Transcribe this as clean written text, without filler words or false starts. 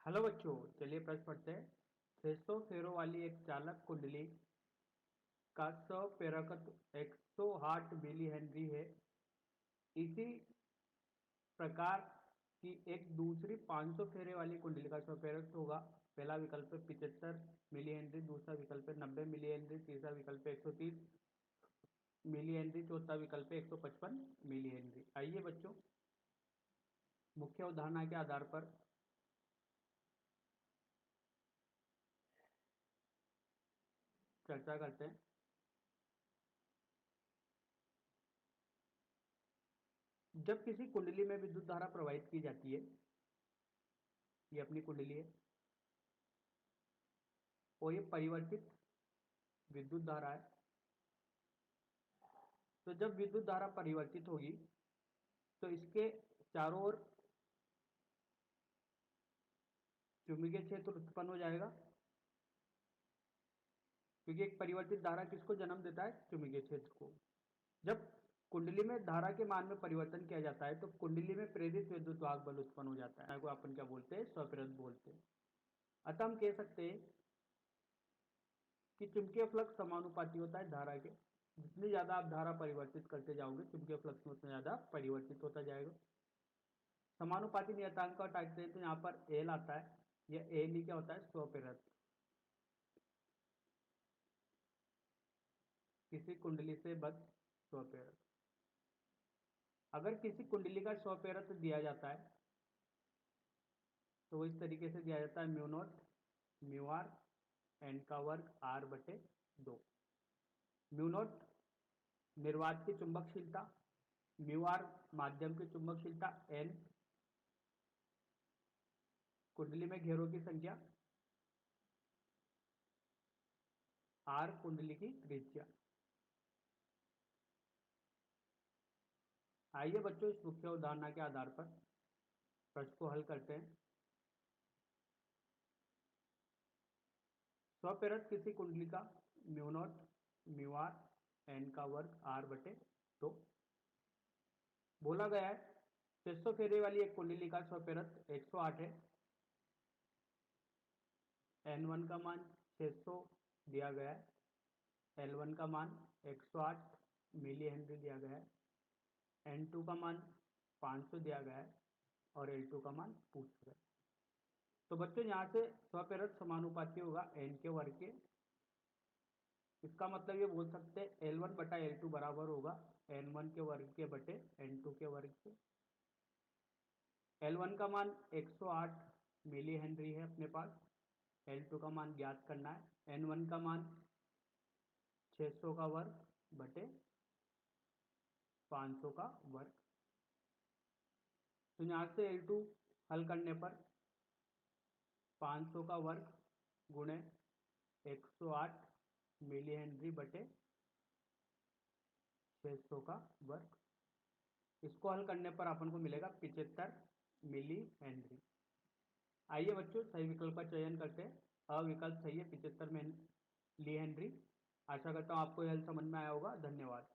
Hello बच्चों, चलिए प्रश्न पढ़ते हैं। 600 फेरों वाली एक चालक कुंडली का स्वप्रेरकत्व 108 मिली हेनरी है। इसी प्रकार की एक दूसरी 500 फेरे वाली कुंडली का स्वप्रेरकत्व होगा। पहला विकल्प है 75 मिली हेनरी, दूसरा विकल्प है 90 मिली हेनरी, तीसरा विकल्प है 130 मिली हेनरी, चौथा विकल्प है 155 मिली हेनरी। आइए बच्चों, मुख्य उदाहरण के आधार पर चर्चा करते हैं। जब किसी कुंडली में विद्युत धारा प्रवाहित की जाती है, ये अपनी कुंडली है और ये परिवर्तित विद्युत धारा है। तो जब विद्युत धारा परिवर्तित होगी तो इसके चारों ओर चुंबकीय क्षेत्र उत्पन्न हो जाएगा, क्योंकि एक परिवर्तित धारा किसको जन्म देता है? चुंबकीय क्षेत्र को। जब कुंडली में धारा के मान में परिवर्तन किया जाता है तो कुंडली में प्रेरित विद्युत वाहक बल उत्पन्न हो जाता है, को अपन क्या बोलते हैं? स्वप्रेरित बोलते हैं। अतः हम कह सकते हैं कि चुंबकीय फ्लक्स समानुपाती होता है धारा के। जितनी ज्यादा आप धारा परिवर्तित करते जाओगे चुंबकीय फ्लक्स में उतना ज्यादा परिवर्तित होता जाएगा। समानुपाती नियतांक का टाइपते हैं तो यहाँ पर एल आता है। यह एल ही क्या होता है? स्वप्रेरक। किसी कुंडली से बद्ध स्वप्रेरक। अगर किसी कुंडली का स्वप्रेरक दिया जाता है तो वो इस तरीके से दिया जाता है: mu nought mu R N का वर्ग आर बटे 2। म्यू नॉट निर्वात की चुंबकशीलता, म्यू आर माध्यम की चुंबकशीलता, एन कुंडली में घेरों की संख्या, आर कुंडली की त्रिज्या। आइए बच्चों, इस मुख्य उदाहरण के आधार पर प्रश्न को हल करते हैं। स्वप्रेरक किसी कुंडली का mu nought mu R N का वर्ग आर बटे 2 बोला गया है। 600 फेरे वाली एक कुंडली का स्वप्रेरक 108 है। N1 का मान 600 दिया गया है। L1 का मान 108 मिली हेनरी दिया गया है। N2 का मान 500 दिया गया है और L2 का मान पूछा गया। तो बच्चों, यहाँ से स्वप्रेरक समानुपाती होगा N के वर्ग के। इसका मतलब ये बोल सकते हैं L1 बटा L2 बराबर होगा N1 के वर्ग के बटे N2 के वर्ग के। L1 का मान 108 मिली हेनरी है अपने पास। L2 का मान ज्ञात करना है। N1 का मान 600 का वर्ग बटे 500 का वर्ग। तो यहाँ से L2 हल करने पर 500 का वर्ग गुणे 108 मिली हेनरी बटे 600 का वर्ग। इसको हल करने पर अपन को मिलेगा 75 मिली हेनरी। आइए बच्चों, सही विकल्प का चयन करते हैं। अ विकल्प सही है, 75 मिली हेनरी। आशा करता हूँ आपको यह हल समझ में आया होगा। धन्यवाद।